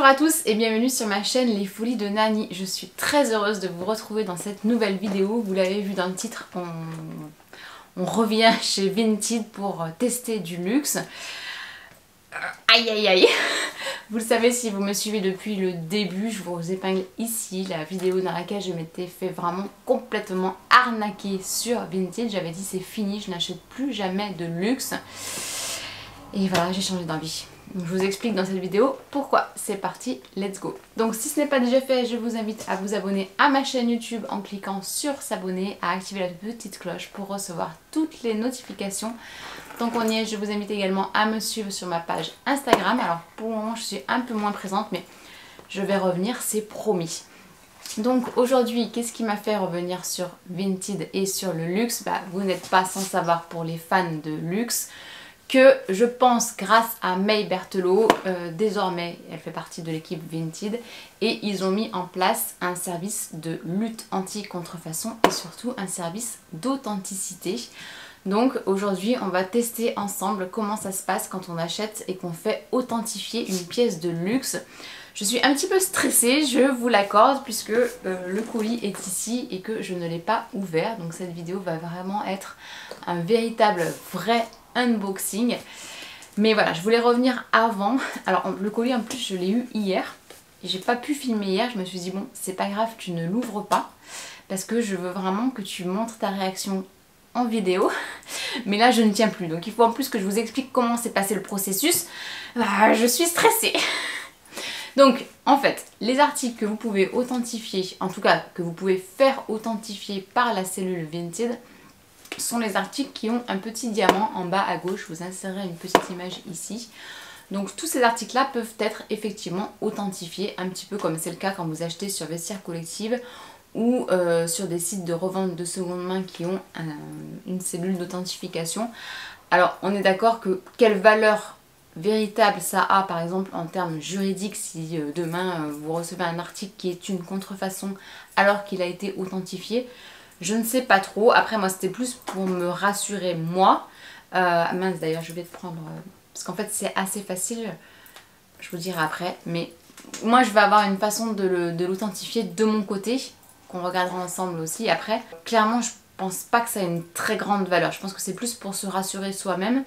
Bonjour à tous et bienvenue sur ma chaîne Les Folies de Nani. Je suis très heureuse de vous retrouver dans cette nouvelle vidéo. Vous l'avez vu dans le titre, on revient chez Vinted pour tester du luxe. Aïe aïe aïe. Vous le savez si vous me suivez depuis le début, je vous épingle ici la vidéo dans laquelle je m'étais fait vraiment complètement arnaquer sur Vinted. J'avais dit c'est fini, je n'achète plus jamais de luxe. Et voilà, j'ai changé d'envie. Je vous explique dans cette vidéo pourquoi. C'est parti, let's go. Donc si ce n'est pas déjà fait, je vous invite à vous abonner à ma chaîne YouTube en cliquant sur s'abonner, à activer la petite cloche pour recevoir toutes les notifications. Tant qu'on y est, je vous invite également à me suivre sur ma page Instagram. Alors pour le moment, je suis un peu moins présente, mais je vais revenir, c'est promis. Donc aujourd'hui, qu'est-ce qui m'a fait revenir sur Vinted et sur le luxe? Vous n'êtes pas sans savoir pour les fans de luxe que je pense grâce à May Berthelot, désormais elle fait partie de l'équipe Vinted et ils ont mis en place un service de lutte anti-contrefaçon et surtout un service d'authenticité. Donc aujourd'hui on va tester ensemble comment ça se passe quand on achète et qu'on fait authentifier une pièce de luxe. Je suis un petit peu stressée, je vous l'accorde, puisque le colis est ici et que je ne l'ai pas ouvert. Donc cette vidéo va vraiment être un véritable vrai unboxing. Mais voilà, je voulais revenir avant. Alors le colis en plus je l'ai eu hier et j'ai pas pu filmer hier. Je me suis dit bon c'est pas grave, tu ne l'ouvres pas parce que je veux vraiment que tu montres ta réaction en vidéo. Mais là je ne tiens plus, donc il faut en plus que je vous explique comment s'est passé le processus. Je suis stressée. Donc en fait les articles que vous pouvez authentifier, en tout cas que vous pouvez faire authentifier par la cellule Vinted, sont les articles qui ont un petit diamant en bas à gauche. Je vous insérerai une petite image ici. Donc tous ces articles là peuvent être effectivement authentifiés, un petit peu comme c'est le cas quand vous achetez sur Vestiaire Collective ou sur des sites de revente de seconde main qui ont une cellule d'authentification. Alors on est d'accord que quelle valeur véritable ça a par exemple en termes juridiques si demain vous recevez un article qui est une contrefaçon alors qu'il a été authentifié, je ne sais pas trop. Après moi c'était plus pour me rassurer moi. Mince d'ailleurs je vais te prendre parce qu'en fait c'est assez facile, je vous dirai après, mais moi je vais avoir une façon de l'authentifier de mon côté qu'on regardera ensemble aussi après. Clairement je pense pas que ça ait une très grande valeur, je pense que c'est plus pour se rassurer soi-même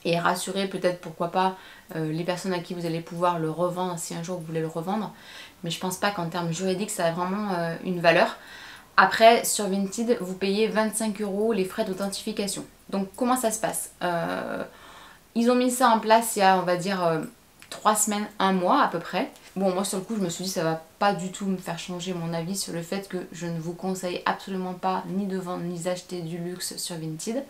et rassurer peut-être pourquoi pas les personnes à qui vous allez pouvoir le revendre si un jour vous voulez le revendre, mais je pense pas qu'en termes juridiques ça a vraiment une valeur. Après sur Vinted vous payez 25 € les frais d'authentification. Donc comment ça se passe? Ils ont mis ça en place il y a on va dire 3 semaines, 1 mois à peu près. Bon moi sur le coup je me suis dit ça va pas du tout me faire changer mon avis sur le fait que je ne vous conseille absolument pas ni de vendre ni d'acheter du luxe sur Vinted.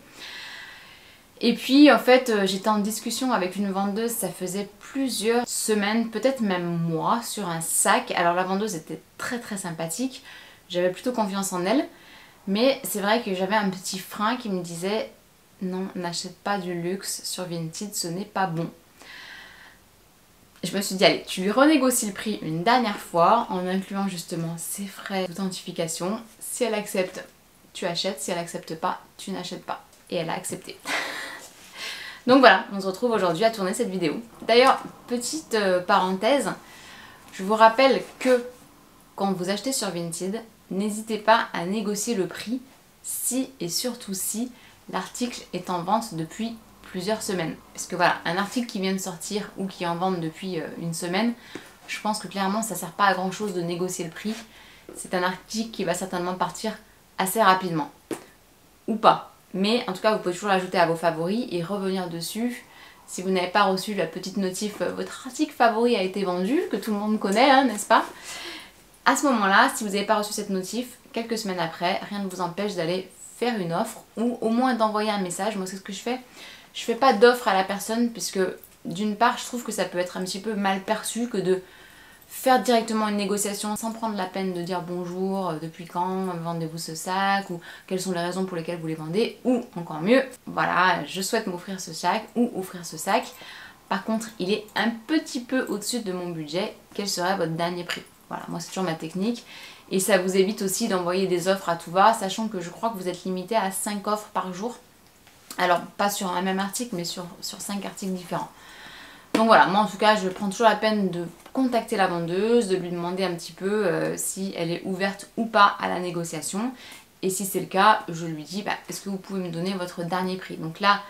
Et puis en fait j'étais en discussion avec une vendeuse, ça faisait plusieurs semaines, peut-être même mois, sur un sac. Alors la vendeuse était très sympathique, j'avais plutôt confiance en elle, mais c'est vrai que j'avais un petit frein qui me disait non, n'achète pas du luxe sur Vinted, ce n'est pas bon. Je me suis dit allez, tu lui renégocies le prix une dernière fois en incluant justement ses frais d'authentification. Si elle accepte, tu achètes, si elle accepte pas, tu n'achètes pas. Et elle a accepté. Donc voilà, on se retrouve aujourd'hui à tourner cette vidéo. D'ailleurs, petite parenthèse, je vous rappelle que quand vous achetez sur Vinted, n'hésitez pas à négocier le prix si et surtout si l'article est en vente depuis plusieurs semaines. Parce que voilà, un article qui vient de sortir ou qui est en vente depuis une semaine, je pense que clairement ça sert pas à grand chose de négocier le prix. C'est un article qui va certainement partir assez rapidement. Ou pas. Mais en tout cas vous pouvez toujours l'ajouter à vos favoris et revenir dessus. Si vous n'avez pas reçu la petite notif, votre article favori a été vendu, que tout le monde connaît, hein, n'est-ce pas? À ce moment-là, si vous n'avez pas reçu cette notif, quelques semaines après, rien ne vous empêche d'aller faire une offre ou au moins d'envoyer un message. Moi c'est ce que je fais. Je fais pas d'offre à la personne puisque d'une part je trouve que ça peut être un petit peu mal perçu que de faire directement une négociation sans prendre la peine de dire bonjour, depuis quand vendez-vous ce sac, ou quelles sont les raisons pour lesquelles vous les vendez, ou encore mieux, voilà, je souhaite m'offrir ce sac ou offrir ce sac. Par contre, il est un petit peu au-dessus de mon budget, quel serait votre dernier prix? Voilà, moi c'est toujours ma technique. Et ça vous évite aussi d'envoyer des offres à tout va, sachant que je crois que vous êtes limité à 5 offres par jour. Alors, pas sur un même article, mais sur 5 articles différents. Donc voilà, moi en tout cas, je prends toujours la peine de contacter la vendeuse, de lui demander un petit peu si elle est ouverte ou pas à la négociation. Et si c'est le cas, je lui dis bah, est-ce que vous pouvez me donner votre dernier prix? Donc là,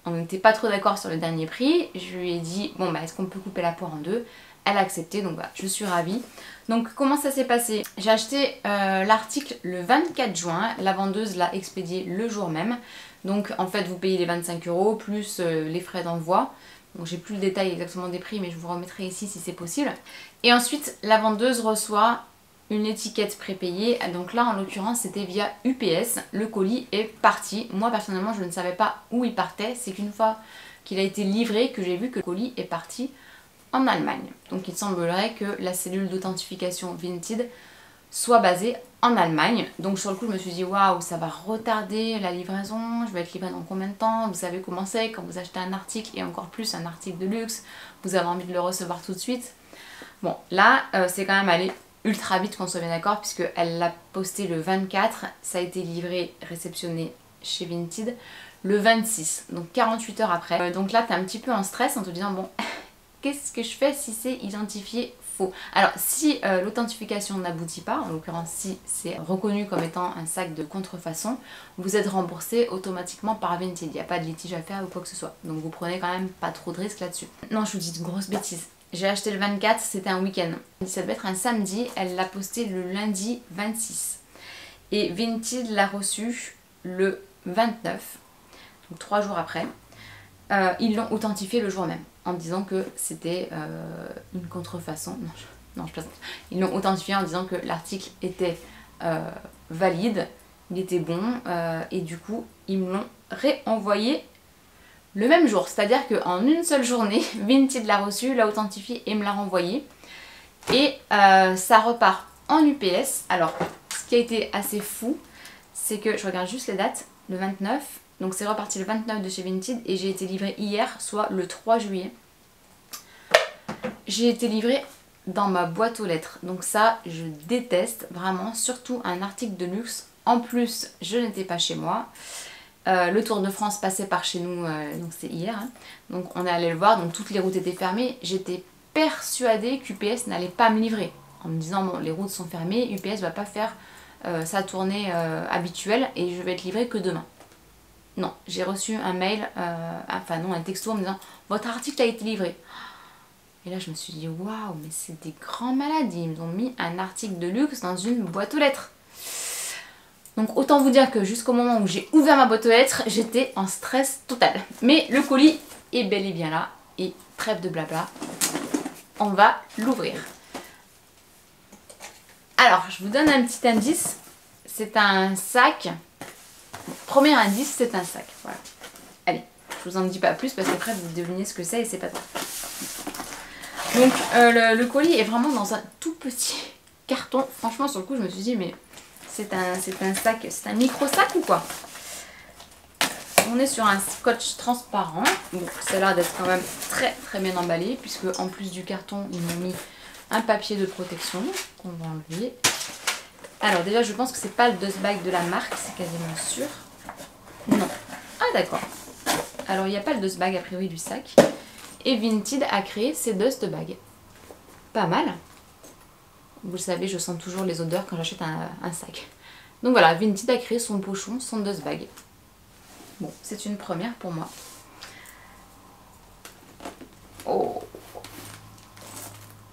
on n'était pas trop d'accord sur le dernier prix. Je lui ai dit bon bah est-ce qu'on peut couper la poire en deux? Elle a accepté, donc voilà, je suis ravie. Donc comment ça s'est passé? J'ai acheté l'article le 24 juin, la vendeuse l'a expédié le jour même. Donc en fait vous payez les 25 € plus les frais d'envoi. Donc j'ai plus le détail exactement des prix mais je vous remettrai ici si c'est possible. Et ensuite la vendeuse reçoit une étiquette prépayée, donc là en l'occurrence c'était via UPS, le colis est parti. Moi personnellement je ne savais pas où il partait, c'est qu'une fois qu'il a été livré que j'ai vu que le colis est parti en Allemagne. Donc il semblerait que la cellule d'authentification Vinted soit basée en Allemagne. Donc sur le coup je me suis dit waouh, ça va retarder la livraison, je vais être livrée dans combien de temps? Vous savez comment c'est quand vous achetez un article et encore plus un article de luxe, vous avez envie de le recevoir tout de suite. Bon là c'est quand même allé ultra vite qu'on soit bien d'accord puisque elle l'a posté le 24, ça a été livré, réceptionné chez Vinted le 26, donc 48 heures après. Donc là t'es un petit peu en stress en te disant bon qu'est-ce que je fais si c'est identifié faux? Alors si l'authentification n'aboutit pas, en l'occurrence si c'est reconnu comme étant un sac de contrefaçon, vous êtes remboursé automatiquement par Vinted, il n'y a pas de litige à faire ou quoi que ce soit. Donc vous prenez quand même pas trop de risques là-dessus. Non, je vous dis une grosse bêtise. J'ai acheté le 24, c'était un week-end. Ça devait être un samedi, elle l'a posté le lundi 26. Et Vinted l'a reçu le 29, donc 3 jours après. Ils l'ont authentifié le jour même, en disant que c'était une contrefaçon. Non, je plaisante. Ils l'ont authentifié en disant que l'article était valide, il était bon, et du coup, ils me l'ont réenvoyé le même jour, c'est-à-dire qu'en une seule journée, Vinted l'a reçu, l'a authentifié et me l'a renvoyé. Et ça repart en UPS. Alors, ce qui a été assez fou, c'est que, je regarde juste les dates, le 29, donc c'est reparti le 29 de chez Vinted et j'ai été livrée hier, soit le 3 juillet. J'ai été livrée dans ma boîte aux lettres, donc ça, je déteste vraiment, surtout un article de luxe. En plus, je n'étais pas chez moi. Le Tour de France passait par chez nous, donc c'est hier, hein. Donc on est allé le voir, donc toutes les routes étaient fermées. J'étais persuadée qu'UPS n'allait pas me livrer, en me disant bon les routes sont fermées, UPS va pas faire sa tournée habituelle et je vais être livrée que demain. Non, j'ai reçu un mail, enfin non un texto en me disant votre article a été livré. Et là je me suis dit waouh, mais c'est des grands malades, ils nous ont mis un article de luxe dans une boîte aux lettres. Donc autant vous dire que jusqu'au moment où j'ai ouvert ma boîte aux lettres, j'étais en stress total. Mais le colis est bel et bien là, et trêve de blabla, on va l'ouvrir. Alors, je vous donne un petit indice, c'est un sac. Premier indice, c'est un sac, voilà. Allez, je vous en dis pas plus parce qu'après vous devinez ce que c'est et c'est pas grave. Donc le colis est vraiment dans un tout petit carton. Franchement sur le coup je me suis dit mais... C'est un sac, c'est un micro-sac ou quoi? On est sur un scotch transparent. Bon, ça a l'air d'être quand même très très bien emballé puisque en plus du carton, ils m'ont mis un papier de protection qu'on va enlever. Alors déjà, je pense que c'est pas le dust bag de la marque, c'est quasiment sûr. Non. Ah d'accord. Alors il n'y a pas le dust bag a priori du sac. Et Vinted a créé ses dust bags. Pas mal. Vous le savez, je sens toujours les odeurs quand j'achète un sac. Donc voilà, Vinted a créé son pochon, son dust bag. Bon, c'est une première pour moi. Oh.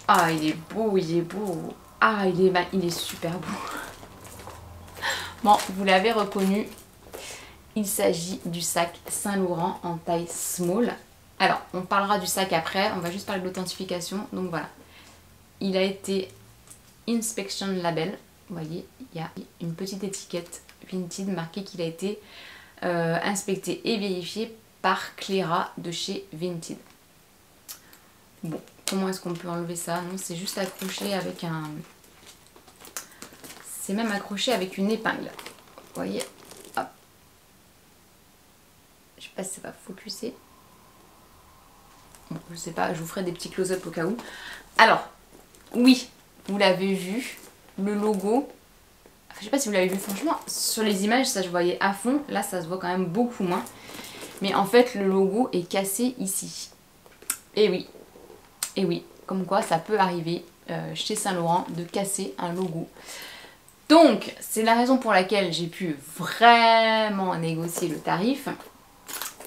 Ah, il est beau, il est beau. Ah, il est super beau. Bon, vous l'avez reconnu. Il s'agit du sac Saint-Laurent en taille small. Alors, on parlera du sac après. On va juste parler de l'authentification. Donc voilà. Il a été Inspection Label, vous voyez, il y a une petite étiquette Vinted marquée qu'il a été inspecté et vérifié par Clara de chez Vinted. Bon, comment est-ce qu'on peut enlever ça? Non, c'est juste accroché avec un... C'est même accroché avec une épingle. Vous voyez, hop. Je sais pas si ça va focuser. Bon, je sais pas, je vous ferai des petits close-up au cas où. Alors, oui, vous l'avez vu, le logo, je sais pas si vous l'avez vu, franchement, sur les images, ça je voyais à fond, là ça se voit quand même beaucoup moins. Mais en fait, le logo est cassé ici. Et oui, comme quoi ça peut arriver chez Saint Laurent de casser un logo. Donc c'est la raison pour laquelle j'ai pu vraiment négocier le tarif.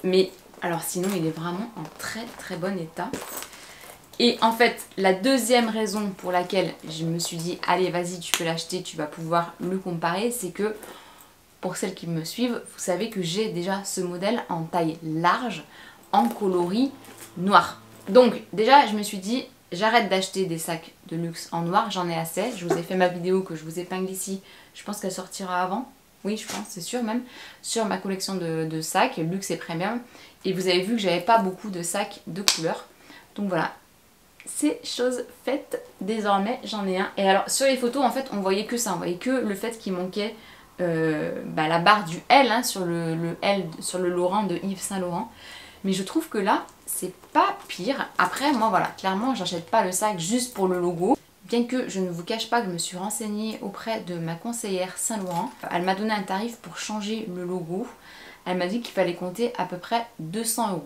Mais alors sinon il est vraiment en très très bon état. Et en fait la deuxième raison pour laquelle je me suis dit allez vas-y tu peux l'acheter, tu vas pouvoir le comparer, c'est que pour celles qui me suivent, vous savez que j'ai déjà ce modèle en taille large, en coloris noir. Donc déjà je me suis dit j'arrête d'acheter des sacs de luxe en noir, j'en ai assez. Je vous ai fait ma vidéo que je vous épingle ici, je pense qu'elle sortira avant. Oui je pense, c'est sûr même, sur ma collection de sacs, luxe et premium. Et vous avez vu que j'avais pas beaucoup de sacs de couleur. Donc voilà, c'est chose faite, désormais j'en ai un. Et alors sur les photos en fait on voyait que ça, on voyait que le fait qu'il manquait la barre du L hein, sur le L sur le Laurent de Yves Saint Laurent. Mais je trouve que là c'est pas pire. Après moi voilà, clairement j'achète pas le sac juste pour le logo. Bien que je ne vous cache pas que je me suis renseignée auprès de ma conseillère Saint Laurent. Elle m'a donné un tarif pour changer le logo. Elle m'a dit qu'il fallait compter à peu près 200 €.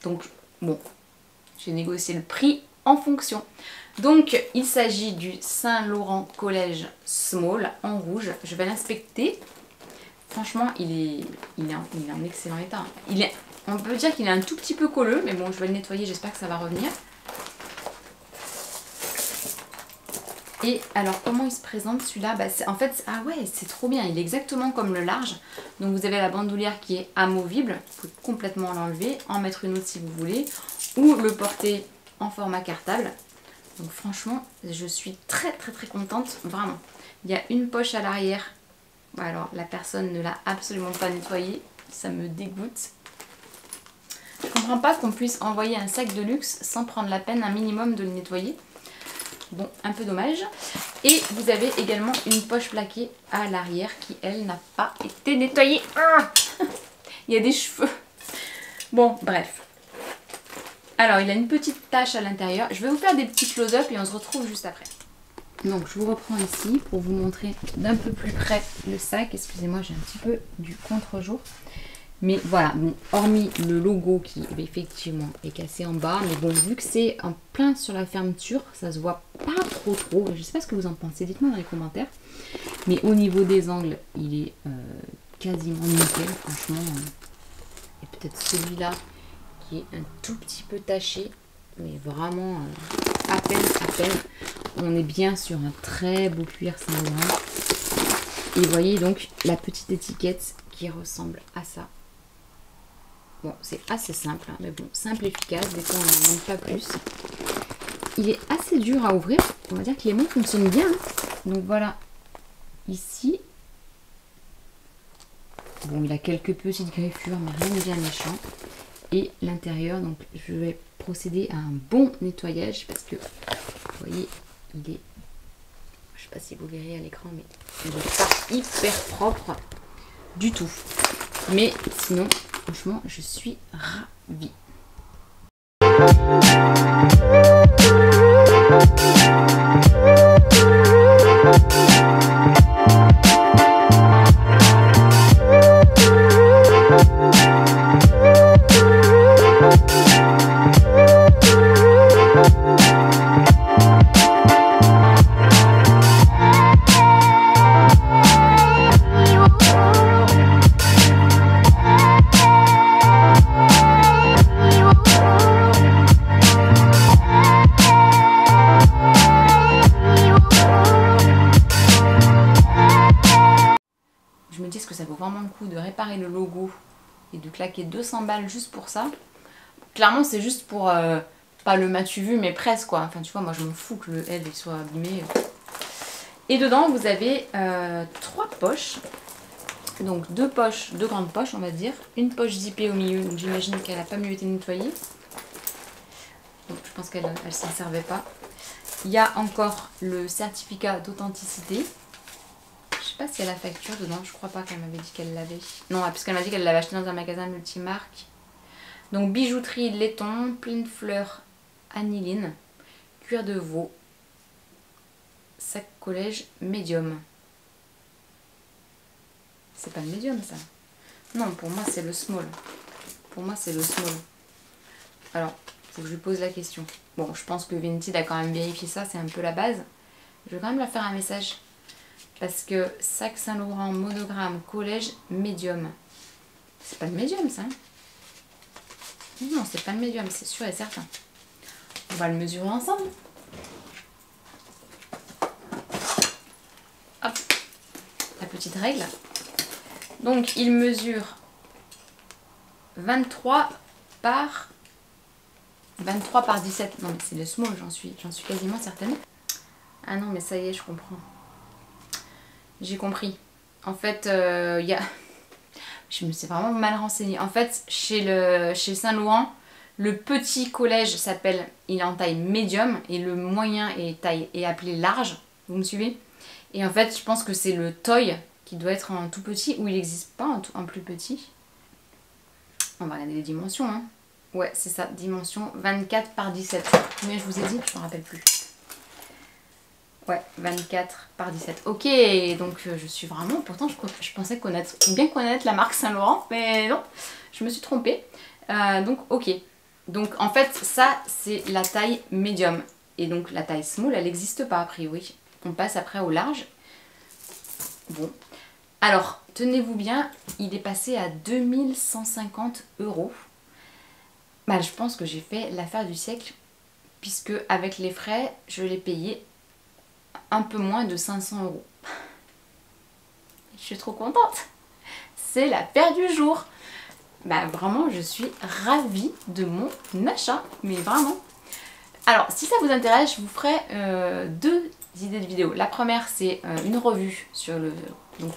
Donc bon, j'ai négocié le prix en fonction. Donc il s'agit du Saint Laurent Collège Small en rouge. Je vais l'inspecter. Franchement il est en excellent état. On peut dire qu'il est un tout petit peu colleux, mais bon je vais le nettoyer, j'espère que ça va revenir. Et alors comment il se présente celui-là, en fait, ah ouais c'est trop bien, il est exactement comme le large. Donc vous avez la bandoulière qui est amovible, vous pouvez complètement l'enlever, en mettre une autre si vous voulez, ou le porter en format cartable. Donc franchement je suis très contente, vraiment. Il y a une poche à l'arrière, alors la personne ne l'a absolument pas nettoyé, ça me dégoûte. Je comprends pas qu'on puisse envoyer un sac de luxe sans prendre la peine un minimum de le nettoyer. Bon, un peu dommage. Et vous avez également une poche plaquée à l'arrière qui, elle, n'a pas été nettoyée. Ah il y a des cheveux. Bon, bref. Alors, il a une petite tache à l'intérieur. Je vais vous faire des petits close-up et on se retrouve juste après. Donc, je vous reprends ici pour vous montrer d'un peu plus près le sac. Excusez-moi, j'ai un petit peu du contre-jour. Mais voilà, bon, hormis le logo qui effectivement est cassé en bas, mais bon, vu que c'est en plein sur la fermeture, ça se voit pas trop. Je sais pas ce que vous en pensez, dites-moi dans les commentaires. Mais au niveau des angles, il est quasiment nickel, franchement. Et peut-être celui-là qui est un tout petit peu taché, mais vraiment à peine. On est bien sur un très beau cuir Saint Laurent. Et vous voyez donc la petite étiquette qui ressemble à ça. Bon, c'est assez simple, hein, mais bon, simple, efficace, des fois on n'en demande pas plus. Il est assez dur à ouvrir, on va dire que les mains fonctionnent bien. Hein. Donc voilà, ici, bon, il a quelques petites griffures, mais rien de bien méchant. Et l'intérieur, donc je vais procéder à un bon nettoyage parce que, vous voyez, il est, je sais pas si vous verrez à l'écran, mais il n'est pas hyper propre du tout. Mais sinon, franchement, je suis ravie. Je me dis, est-ce que ça vaut vraiment le coup de réparer le logo et de claquer 200 balles juste pour ça? Clairement c'est juste pour, pas le m'as-tu vu, mais presque quoi. Enfin tu vois, moi je m'en fous que le L soit abîmé. Et dedans vous avez 3 poches. Donc 2 poches, 2 grandes poches on va dire. Une poche zippée au milieu, donc j'imagine qu'elle n'a pas mieux été nettoyée. Donc je pense qu'elle s'en servait pas. Il y a encore le certificat d'authenticité. Je sais pas si elle a la facture dedans, je crois pas qu'elle m'avait dit qu'elle l'avait. Non, parce qu'elle m'a dit qu'elle l'avait acheté dans un magasin multimarque. Donc bijouterie laiton, pleine fleurs aniline, cuir de veau, sac collège médium. C'est pas le médium ça? Non, pour moi c'est le small. Pour moi c'est le small. Alors, faut que je lui pose la question. Bon, je pense que Vinted a quand même vérifié ça, c'est un peu la base. Je vais quand même leur faire un message. Parce que sac Saint-Laurent, monogramme, collège, médium. C'est pas le médium ça, hein? Non, c'est pas le médium, c'est sûr et certain. On va le mesurer ensemble. Hop, la petite règle. Donc il mesure 23 par 17. Non mais c'est le small, j'en suis quasiment certaine. Ah non mais ça y est, je comprends. J'ai compris. En fait, il y a... Je me suis vraiment mal renseignée. En fait, chez Saint-Laurent, le petit collège s'appelle, il est en taille médium et le moyen est appelé large. Vous me suivez? Et en fait, je pense que c'est le toy qui doit être en tout petit ou il n'existe pas en plus petit. On va regarder les dimensions. Hein. Ouais, c'est ça, dimension 24 par 17. Combien je vous ai dit? Je ne me rappelle plus. Ouais, 24 par 17. Ok, donc je suis vraiment... Pourtant, je pensais bien connaître la marque Saint-Laurent, mais non, je me suis trompée. Donc, ok. Donc, en fait, ça, c'est la taille médium. Et donc, la taille small, elle n'existe pas, a priori. On passe après au large. Bon. Alors, tenez-vous bien, il est passé à 2150 €. Bah, je pense que j'ai fait l'affaire du siècle, puisque avec les frais, je l'ai payé un peu moins de 500 €. Je suis trop contente. C'est l'affaire du jour. Bah vraiment, je suis ravie de mon achat, mais vraiment. Alors, si ça vous intéresse, je vous ferai 2 idées de vidéos. La première, c'est une revue sur le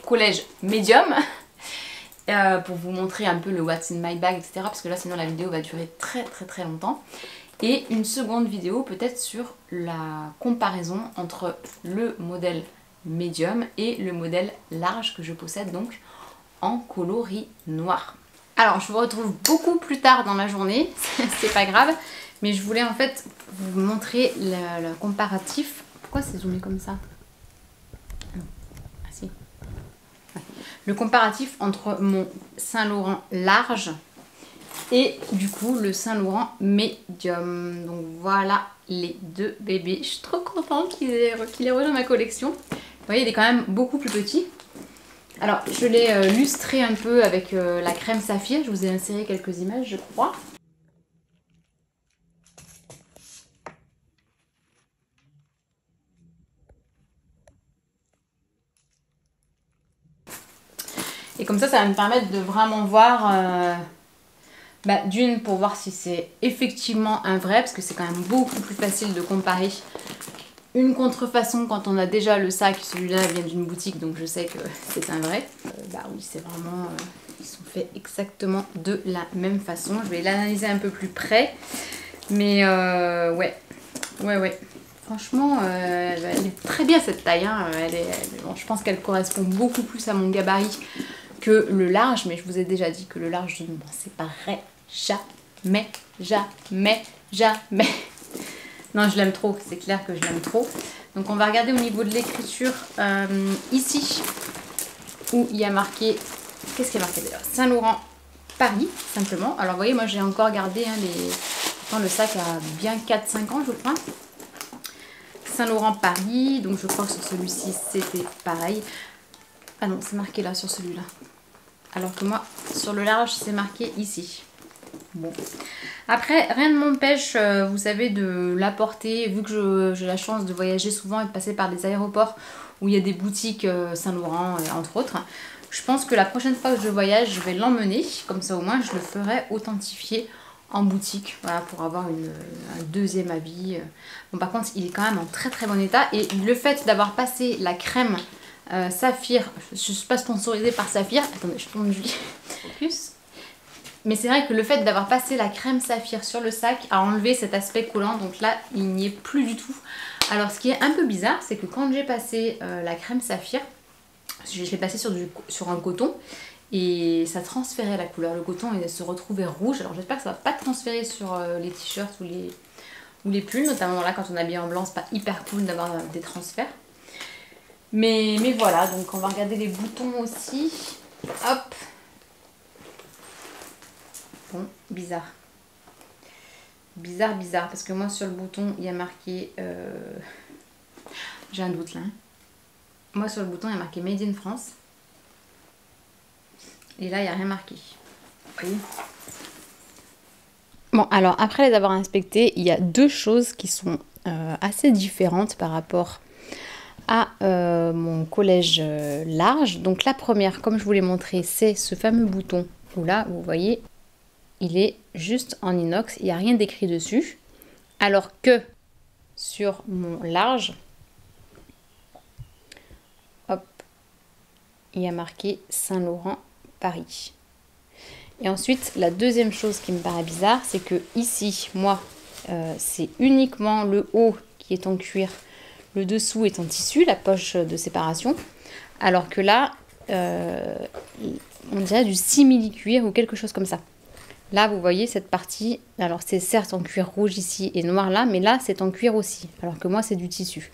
collège médium, pour vous montrer un peu le what's in my bag, etc. Parce que là, sinon, la vidéo va durer très longtemps. Et une seconde vidéo peut-être sur la comparaison entre le modèle médium et le modèle large que je possède donc en coloris noir. Alors je vous retrouve beaucoup plus tard dans la journée, c'est pas grave, mais je voulais en fait vous montrer le comparatif. Pourquoi c'est zoomé comme ça? Ah si. Ouais. Le comparatif entre mon Saint-Laurent large et du coup le Saint-Laurent médium. Donc voilà les deux bébés. Je suis trop contente qu'il ait rejoint ma collection. Vous voyez, il est quand même beaucoup plus petit. Alors je l'ai lustré un peu avec la crème saphir. Je vous ai inséré quelques images, je crois. Et comme ça va me permettre de vraiment voir... d'une, pour voir si c'est effectivement un vrai, parce que c'est quand même beaucoup plus facile de comparer une contrefaçon quand on a déjà le sac. Celui-là vient d'une boutique, donc je sais que c'est un vrai. Oui, c'est vraiment... ils sont faits exactement de la même façon. Je vais l'analyser un peu plus près. Mais ouais. Franchement, elle est très bien cette taille. Hein. Bon, je pense qu'elle correspond beaucoup plus à mon gabarit que le large, mais je vous ai déjà dit que le large, je ne m'en séparerai jamais. Non, je l'aime trop, c'est clair que je l'aime trop. Donc on va regarder au niveau de l'écriture ici, où il y a marqué, qu'est-ce qu'il y a marqué d'ailleurs? Saint-Laurent Paris, simplement. Alors vous voyez, moi j'ai encore gardé le sac a bien 4-5 ans, je crois. Saint-Laurent Paris, donc je crois que sur celui-ci c'était pareil. Ah non, c'est marqué là sur celui-là. Alors que moi, sur le large, c'est marqué ici. Bon. Après, rien ne m'empêche, vous savez, de l'apporter, vu que j'ai la chance de voyager souvent et de passer par des aéroports où il y a des boutiques Saint-Laurent, entre autres. Je pense que la prochaine fois que je voyage, je vais l'emmener. Comme ça, au moins, je le ferai authentifier en boutique. Voilà, pour avoir un deuxième avis. Bon, par contre, il est quand même en très bon état. Et le fait d'avoir passé la crème... Saphir, je ne suis pas sponsorisée par Saphir. Attendez, je tourne du focus. Mais c'est vrai que le fait d'avoir passé la crème Saphir sur le sac a enlevé cet aspect collant. Donc là, il n'y est plus du tout. Alors ce qui est un peu bizarre, c'est que quand j'ai passé la crème Saphir, je l'ai passé sur un coton et ça transférait la couleur. Le coton il se retrouvait rouge. Alors j'espère que ça ne va pas transférer sur les t-shirts ou les pulls. Notamment là, quand on est habillé en blanc, c'est pas hyper cool d'avoir des transferts. Mais voilà, donc on va regarder les boutons aussi. Hop. Bon, bizarre. bizarre, parce que moi sur le bouton il y a marqué... J'ai un doute là. Moi sur le bouton il y a marqué Made in France. Et là il n'y a rien marqué. Vous voyez ? Bon, alors après les avoir inspectés, il y a deux choses qui sont assez différentes par rapport à mon collège large. Donc la première, comme je vous l'ai montré, c'est ce fameux bouton où là, vous voyez, il est juste en inox, il n'y a rien d'écrit dessus. Alors que sur mon large, hop, il y a marqué Saint-Laurent, Paris. Et ensuite, la deuxième chose qui me paraît bizarre, c'est que ici, moi, c'est uniquement le haut qui est en cuir, le dessous est en tissu, la poche de séparation, alors que là, on dirait du simili-cuir ou quelque chose comme ça. Là, vous voyez cette partie, alors c'est certes en cuir rouge ici et noir là, mais là, c'est en cuir aussi, alors que moi, c'est du tissu.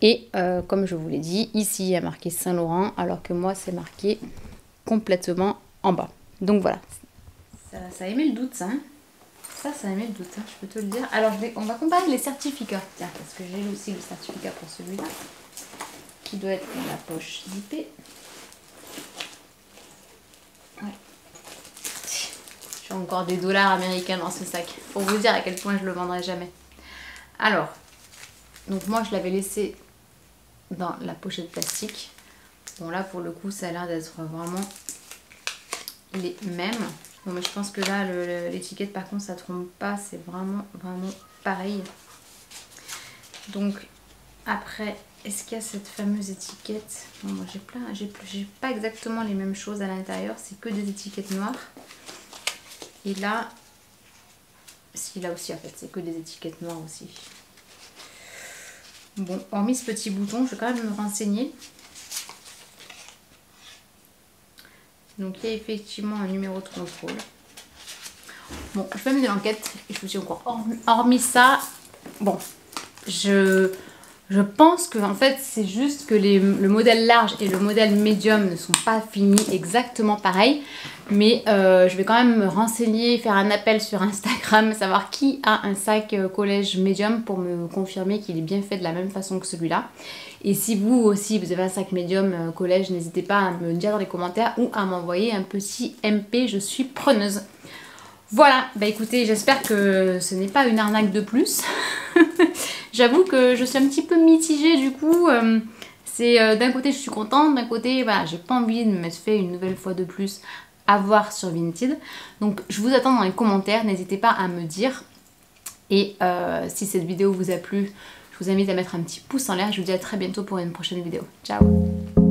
Et comme je vous l'ai dit, ici, il y a marqué Saint-Laurent, alors que moi, c'est marqué complètement en bas. Donc voilà, ça a émis le doute ça, hein. Ça a émis le doute, hein, je peux te le dire. Alors on va comparer les certificats, tiens, parce que j'ai aussi le certificat pour celui-là, qui doit être dans la poche zippée. Ouais. J'ai encore des dollars américains dans ce sac, pour vous dire à quel point je le vendrai jamais. Alors, donc moi je l'avais laissé dans la pochette plastique. Bon là pour le coup ça a l'air d'être vraiment les mêmes. Bon mais je pense que là l'étiquette par contre ça trompe pas, c'est vraiment pareil. Donc après est-ce qu'il y a cette fameuse étiquette? Bon, moi j'ai pas exactement les mêmes choses à l'intérieur, c'est que des étiquettes noires. Et là, si là aussi en fait c'est que des étiquettes noires aussi. Bon, hormis ce petit bouton, je vais quand même me renseigner. Donc il y a effectivement un numéro de contrôle. Bon, je vais mener l'enquête et je vous dis encore. Hormis ça, bon, je pense que en fait c'est juste que le modèle large et le modèle médium ne sont pas finis exactement pareil. Mais je vais quand même me renseigner, faire un appel sur Instagram, savoir qui a un sac collège médium pour me confirmer qu'il est bien fait de la même façon que celui-là. Et si vous aussi vous avez un sac médium collège, n'hésitez pas à me le dire dans les commentaires ou à m'envoyer un petit MP, je suis preneuse. Voilà, bah écoutez, j'espère que ce n'est pas une arnaque de plus. J'avoue que je suis un petit peu mitigée du coup. D'un côté je suis contente, d'un côté voilà, j'ai pas envie de me mettre fait une nouvelle fois de plus à voir sur Vinted. Donc je vous attends dans les commentaires, n'hésitez pas à me dire. Et si cette vidéo vous a plu, je vous invite à mettre un petit pouce en l'air. Je vous dis à très bientôt pour une prochaine vidéo. Ciao!